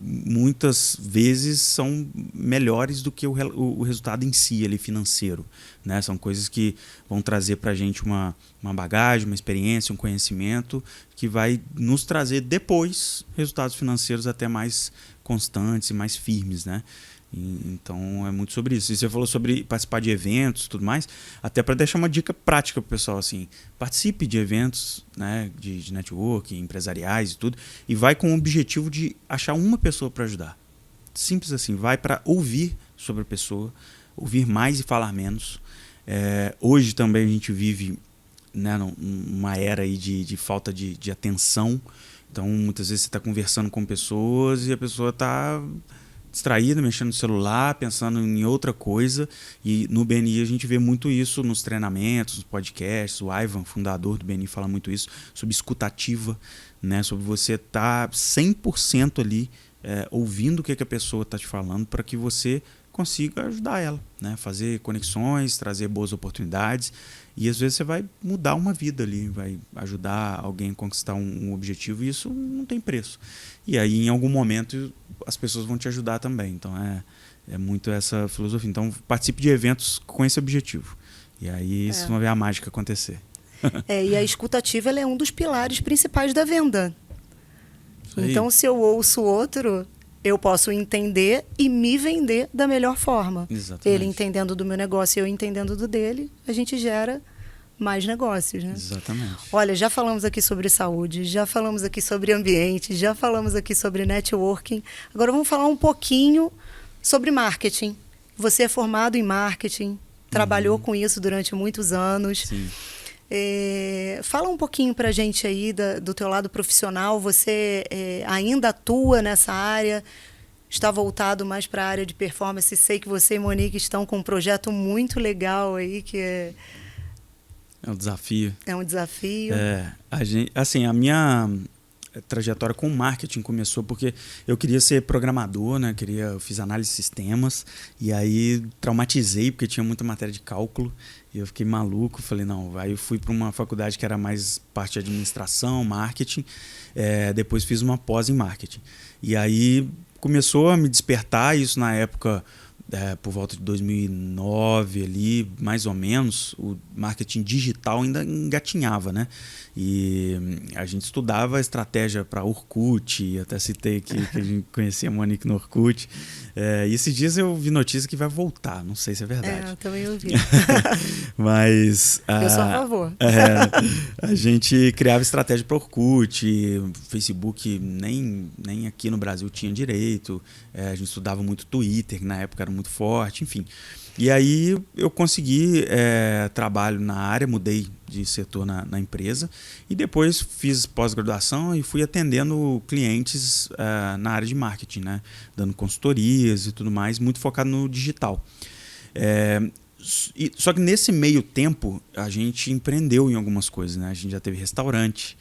muitas vezes são melhores do que o resultado em si ali, financeiro, né? São coisas que vão trazer para a gente uma bagagem, uma experiência, um conhecimento que vai nos trazer depois resultados financeiros até mais constantes e mais firmes, né? Então é muito sobre isso. E você falou sobre participar de eventos e tudo mais, até para deixar uma dica prática para o pessoal, assim, participe de eventos, né, de networking, empresariais e tudo, e vai com o objetivo de achar uma pessoa para ajudar. Simples assim, vai para ouvir sobre a pessoa, ouvir mais e falar menos. Hoje também a gente vive, né, numa era aí de falta de atenção, então muitas vezes você está conversando com pessoas e a pessoa está distraída, mexendo no celular, pensando em outra coisa. E no BNI a gente vê muito isso nos treinamentos, nos podcasts. O Ivan, fundador do BNI, fala muito isso, sobre escutativa, né? Sobre você estar 100% ali ouvindo o que a pessoa está te falando para que você consiga ajudar ela, né? Fazer conexões, trazer boas oportunidades. E às vezes você vai mudar uma vida ali, vai ajudar alguém a conquistar um objetivo, e isso não tem preço. E aí em algum momento as pessoas vão te ajudar também. Então é muito essa filosofia. Então participe de eventos com esse objetivo. E aí vocês vão ver a mágica acontecer. E a escutativa ela é um dos pilares principais da venda. Então se eu ouço o outro, eu posso entender e me vender da melhor forma. Exatamente. Ele entendendo do meu negócio e eu entendendo do dele, a gente gera mais negócios, né? Exatamente. Olha, já falamos aqui sobre saúde, já falamos aqui sobre ambiente, já falamos aqui sobre networking. Agora vamos falar um pouquinho sobre marketing. Você é formado em marketing, trabalhou com isso durante muitos anos. Sim. Fala um pouquinho pra gente aí do teu lado profissional. Você ainda atua nessa área? Está voltado mais para a área de performance? Sei que você e Monique estão com um projeto muito legal aí, que é um desafio. É um desafio. A minha trajetória com marketing começou porque eu queria ser programador, né? Eu fiz análise de sistemas e aí traumatizei porque tinha muita matéria de cálculo e eu fiquei maluco. Falei, não, aí eu fui para uma faculdade que era mais parte de administração, marketing, depois fiz uma pós em marketing. E aí começou a me despertar isso na época, por volta de 2009 ali, mais ou menos, o marketing digital ainda engatinhava, né? E a gente estudava estratégia para Orkut, até citei aqui que a gente conhecia a Monique no Orkut. E esses dias eu vi notícia que vai voltar, não sei se é verdade. Eu também ouvi. Mas eu sou a favor. A gente criava estratégia para Orkut, Facebook nem aqui no Brasil tinha direito, a gente estudava muito Twitter, que na época era muito forte, enfim. E aí eu consegui trabalho na área, mudei de setor na empresa e depois fiz pós-graduação e fui atendendo clientes na área de marketing, né? Dando consultorias e tudo mais, muito focado no digital. Só que nesse meio tempo a gente empreendeu em algumas coisas, né? A gente já teve restaurante,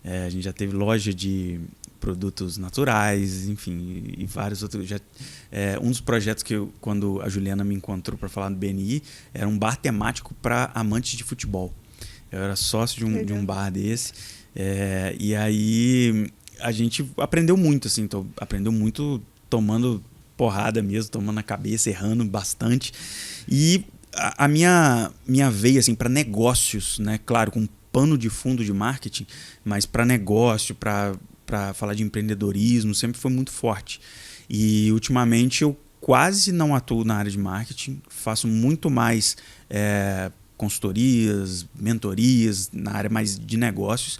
a gente já teve loja de produtos naturais, enfim, e vários outros. Um dos projetos que quando a Juliana me encontrou para falar do BNI, era um bar temático para amantes de futebol. Eu era sócio de um bar desse. E aí a gente aprendeu muito, assim. Aprendeu muito tomando porrada mesmo, tomando na cabeça, errando bastante. E a minha veia, assim, para negócios, né? Claro, com um pano de fundo de marketing, mas para negócio, para falar de empreendedorismo, sempre foi muito forte. E ultimamente eu quase não atuo na área de marketing, faço muito mais consultorias, mentorias na área mais de negócios,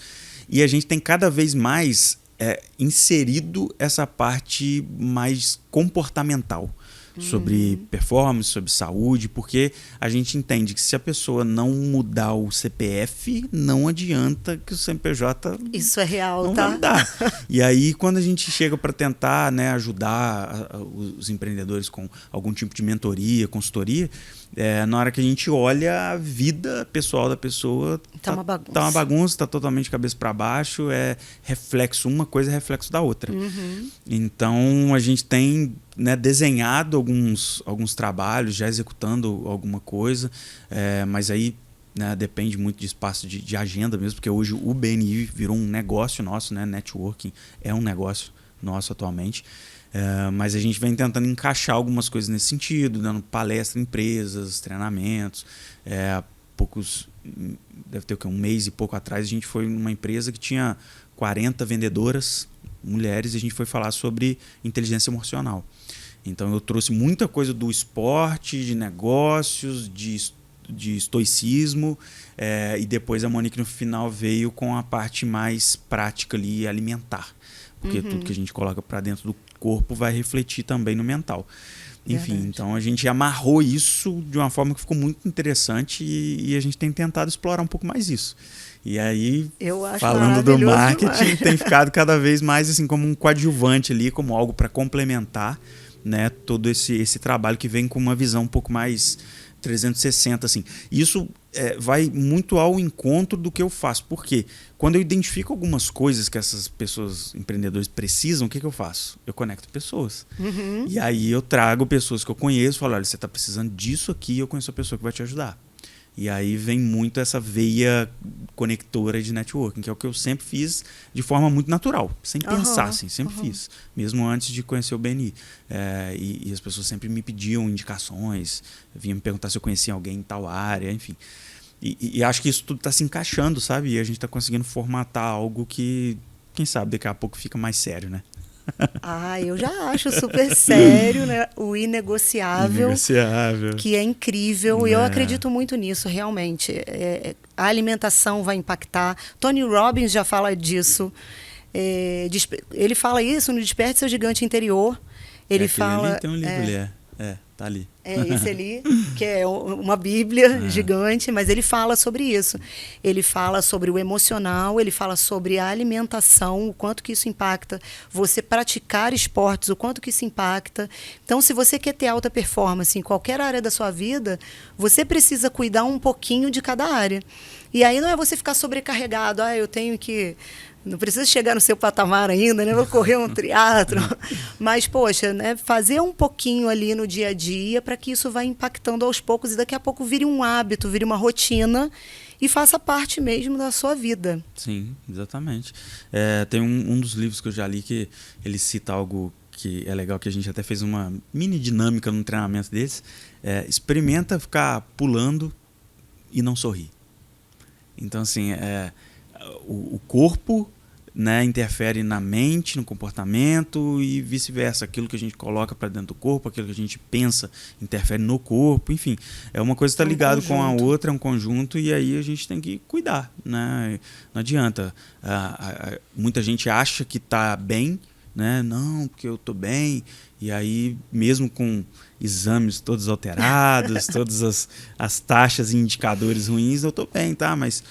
e a gente tem cada vez mais inserido essa parte mais comportamental sobre performance, sobre saúde, porque a gente entende que se a pessoa não mudar o CPF, não adianta que o CNPJ Isso é real, não tá? vai mudar. E aí, quando a gente chega para tentar, né, ajudar os empreendedores com algum tipo de mentoria, consultoria, na hora que a gente olha a vida pessoal da pessoa, tá uma bagunça. Tá uma bagunça, tá totalmente cabeça para baixo, reflexo, uma coisa é reflexo da outra. Então, a gente tem, né, desenhado alguns trabalhos, já executando alguma coisa, mas aí, né, depende muito de espaço de agenda mesmo, porque hoje o BNI virou um negócio nosso, né? Networking é um negócio nosso atualmente. Mas a gente vem tentando encaixar algumas coisas nesse sentido, dando palestra em empresas, treinamentos. Deve ter um mês e pouco atrás, a gente foi numa empresa que tinha 40 vendedoras, mulheres, e a gente foi falar sobre inteligência emocional. Então eu trouxe muita coisa do esporte, de negócios, de estoicismo, e depois a Monique no final veio com a parte mais prática ali, alimentar. Porque tudo que a gente coloca para dentro do corpo vai refletir também no mental. Enfim, então a gente amarrou isso de uma forma que ficou muito interessante e a gente tem tentado explorar um pouco mais isso. E aí, falando do marketing, tem ficado cada vez mais assim como um coadjuvante ali, como algo para complementar, né, todo esse trabalho que vem com uma visão um pouco mais 360, assim. Isso vai muito ao encontro do que eu faço. Por quê? Quando eu identifico algumas coisas que essas pessoas, empreendedores, precisam, o que eu faço? Eu conecto pessoas. E aí eu trago pessoas que eu conheço e falo, olha, você está precisando disso aqui, eu conheço a pessoa que vai te ajudar. E aí vem muito essa veia conectora de networking, que é o que eu sempre fiz de forma muito natural, sem pensar, assim, sempre fiz, mesmo antes de conhecer o BNI. E as pessoas sempre me pediam indicações, vinham me perguntar se eu conhecia alguém em tal área, enfim. E acho que isso tudo está se encaixando, sabe? E a gente está conseguindo formatar algo que, quem sabe, daqui a pouco fica mais sério, né? Eu já acho super sério, né? O inegociável, que é incrível. E eu acredito muito nisso, realmente. A alimentação vai impactar. Tony Robbins já fala disso. Ele fala isso no Desperte Seu Gigante Interior. Ele fala... Ali tem um livro tá ali. Esse ali, que é uma bíblia gigante, mas ele fala sobre isso. Ele fala sobre o emocional, ele fala sobre a alimentação, o quanto que isso impacta. Você praticar esportes, o quanto que isso impacta. Então, se você quer ter alta performance em qualquer área da sua vida, você precisa cuidar um pouquinho de cada área. E aí não é você ficar sobrecarregado. Eu tenho que... Não precisa chegar no seu patamar ainda, né? Vou correr um triatlo. Mas, poxa, né? Fazer um pouquinho ali no dia a dia para que isso vá impactando aos poucos e daqui a pouco vire um hábito, vire uma rotina e faça parte mesmo da sua vida. Sim, exatamente. Tem um dos livros que eu já li que ele cita algo que é legal, que a gente até fez uma mini dinâmica no treinamento deles. Experimenta ficar pulando e não sorrir. Então, assim, o corpo, né, interfere na mente, no comportamento e vice-versa. Aquilo que a gente coloca para dentro do corpo, aquilo que a gente pensa, interfere no corpo. Enfim, uma coisa está ligada com a outra, é um conjunto, e aí a gente tem que cuidar, né? Não adianta. Muita gente acha que está bem, né? Não, porque eu estou bem. E aí, mesmo com exames todos alterados, todas as taxas e indicadores ruins, eu estou bem, tá? Mas...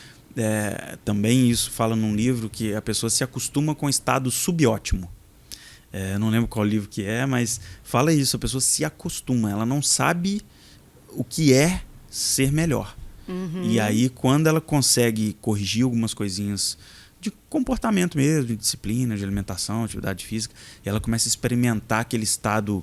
também isso fala num livro que a pessoa se acostuma com o estado subótimo. Não lembro qual livro que mas fala isso, a pessoa se acostuma, ela não sabe o que é ser melhor. E aí quando ela consegue corrigir algumas coisinhas de comportamento mesmo, de disciplina, de alimentação, atividade física, e ela começa a experimentar aquele estado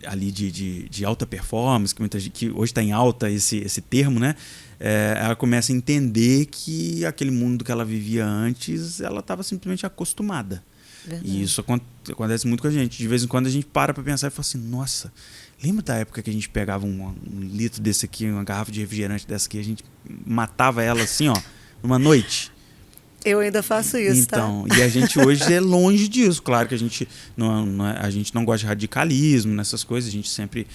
ali de alta performance, que hoje está em alta esse termo, né? Ela começa a entender que aquele mundo que ela vivia antes, ela estava simplesmente acostumada. Verdade. E isso acontece muito com a gente. De vez em quando a gente para pensar e fala assim, nossa, lembra da época que a gente pegava um litro desse aqui, uma garrafa de refrigerante dessa aqui, a gente matava ela assim, ó, numa noite? Eu ainda faço isso, então, tá? E a gente hoje é longe disso. Claro que a gente a gente não gosta de radicalismo nessas coisas. A gente sempre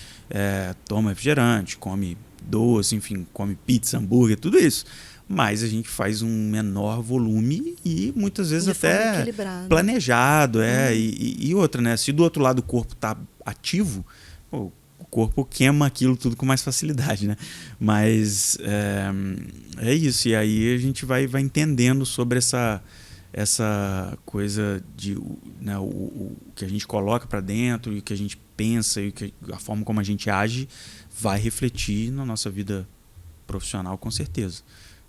toma refrigerante, come doce, enfim, come pizza, hambúrguer, tudo isso. Mas a gente faz um menor volume e muitas vezes até planejado. E outra, né? Se do outro lado o corpo está ativo, pô, o corpo queima aquilo tudo com mais facilidade, né? Mas é isso. E aí a gente vai entendendo sobre essa coisa de, né, o que a gente coloca para dentro e o que a gente pensa e a forma como a gente age vai refletir na nossa vida profissional, com certeza.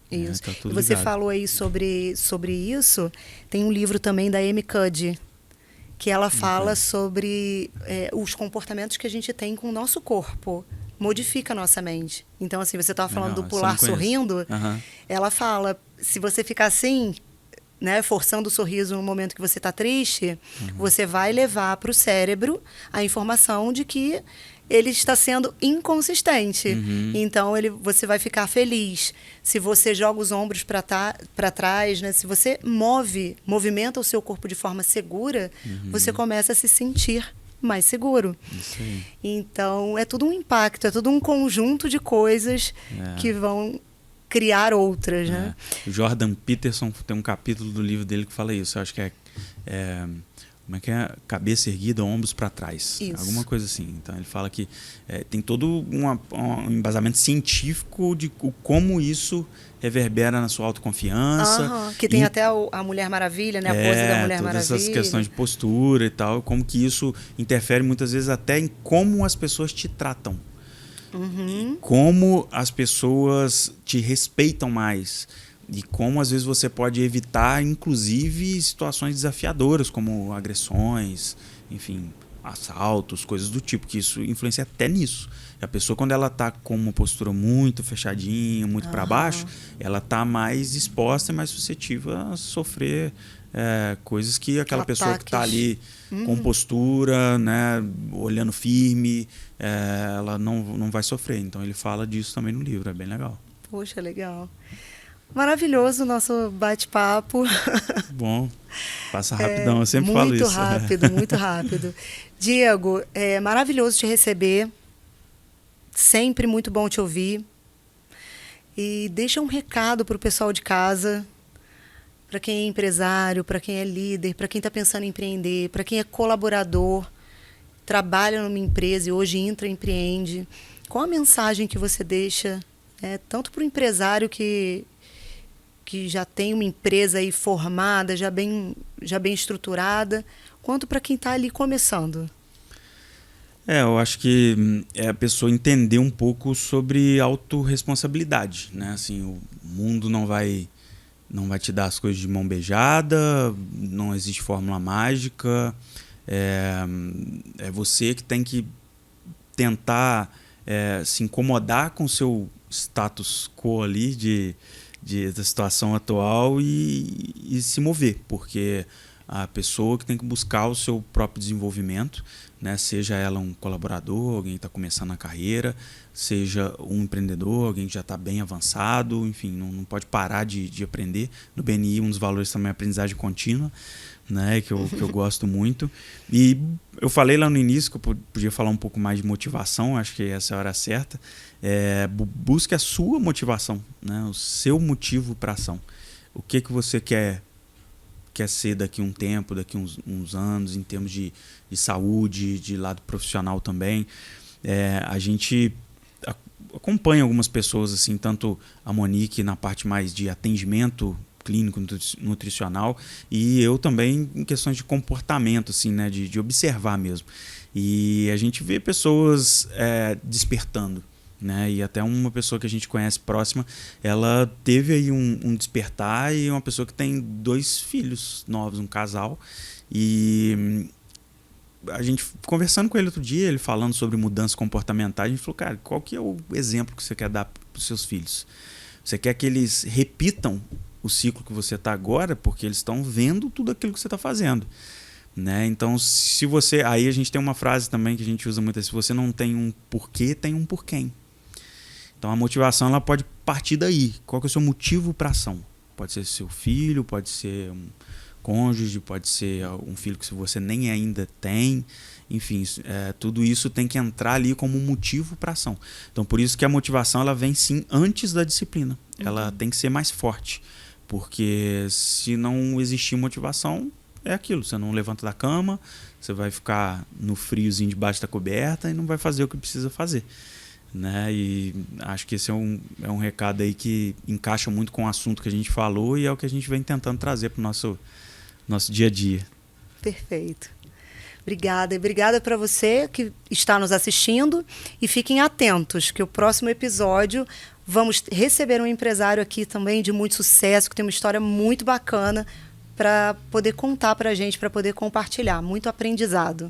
Isso. Tá tudo você ligado. Falou aí sobre isso. Tem um livro também da Amy Cuddy, que ela fala sobre os comportamentos que a gente tem com o nosso corpo. Modifica a nossa mente. Então, assim, você estava falando do pular sorrindo. Ela fala, se você ficar assim, né, forçando o sorriso no momento que você está triste, você vai levar para o cérebro a informação de que ele está sendo inconsistente. Então, você vai ficar feliz. Se você joga os ombros para trás, né? Se você movimenta o seu corpo de forma segura, você começa a se sentir mais seguro. Isso aí. Então, é tudo um impacto, é tudo um conjunto de coisas que vão criar outras, né? O Jordan Peterson tem um capítulo do livro dele que fala isso. Eu acho que como é que é? Cabeça erguida, ombros para trás. Isso. Alguma coisa assim. Então ele fala que tem todo um embasamento científico de como isso reverbera na sua autoconfiança. Que tem até a Mulher Maravilha, né? A pose da Mulher Maravilha. Essas questões de postura e tal, como que isso interfere muitas vezes até em como as pessoas te tratam. E como as pessoas te respeitam mais. E como às vezes você pode evitar, inclusive, situações desafiadoras, como agressões, enfim, assaltos, coisas do tipo, que isso influencia até nisso. A pessoa, quando ela está com uma postura muito fechadinha, muito para baixo, ela está mais exposta e mais suscetível a sofrer coisas que aquela pessoa que está ali com postura, né, olhando firme, ela não vai sofrer. Então ele fala disso também no livro, é bem legal. Poxa, legal. Maravilhoso o nosso bate-papo. Bom, passa rapidão, eu sempre falo isso. Muito rápido, muito rápido. Diego, é maravilhoso te receber. Sempre muito bom te ouvir. E deixa um recado para o pessoal de casa, para quem é empresário, para quem é líder, para quem está pensando em empreender, para quem é colaborador, trabalha numa empresa e hoje empreende. Qual a mensagem que você deixa, tanto para o empresário que já tem uma empresa aí formada, já bem estruturada, quanto para quem está ali começando? Eu acho que é a pessoa entender um pouco sobre autorresponsabilidade, né? Assim, o mundo não vai te dar as coisas de mão beijada, não existe fórmula mágica, é você que tem que tentar se incomodar com o seu status quo ali da situação atual e se mover, porque a pessoa que tem que buscar o seu próprio desenvolvimento, né? Seja ela um colaborador, alguém que está começando a carreira, seja um empreendedor, alguém que já está bem avançado, enfim, não pode parar de aprender. No BNI, um dos valores também é a aprendizagem contínua, né? que eu gosto muito. E eu falei lá no início que eu podia falar um pouco mais de motivação, acho que essa é a hora certa. Busque a sua motivação, né? O seu motivo para ação. O que você quer ser daqui a um tempo, daqui a uns anos, em termos de saúde, de lado profissional também. A gente acompanha algumas pessoas, assim, tanto a Monique na parte mais de atendimento clínico, nutricional, e eu também em questões de comportamento, assim, né, de observar mesmo. E a gente vê pessoas despertando, né? E até uma pessoa que a gente conhece próxima, ela teve aí um despertar, e uma pessoa que tem 2 filhos novos, um casal, e a gente conversando com ele outro dia, ele falando sobre mudanças comportamentais, a gente falou, cara, qual que é o exemplo que você quer dar para os seus filhos? Você quer que eles repitam o ciclo que você está agora, porque eles estão vendo tudo aquilo que você está fazendo, né? Então, se você... Aí a gente tem uma frase também que a gente usa muito, se você não tem um porquê, tem um porquê. Então, a motivação ela pode partir daí. Qual que é o seu motivo para ação? Pode ser seu filho, pode ser um cônjuge, pode ser um filho que você nem ainda tem. Enfim, tudo isso tem que entrar ali como um motivo para ação. Então, por isso que a motivação ela vem sim antes da disciplina. Ela tem que ser mais forte. Porque se não existir motivação, é aquilo. Você não levanta da cama, você vai ficar no friozinho debaixo da coberta e não vai fazer o que precisa fazer, né? E acho que esse é um recado aí que encaixa muito com o assunto que a gente falou e é o que a gente vem tentando trazer para o nosso dia a dia. Perfeito. Obrigada. E obrigada para você que está nos assistindo. E fiquem atentos, que o próximo episódio vamos receber um empresário aqui também de muito sucesso, que tem uma história muito bacana para poder contar para a gente, para poder compartilhar. Muito aprendizado.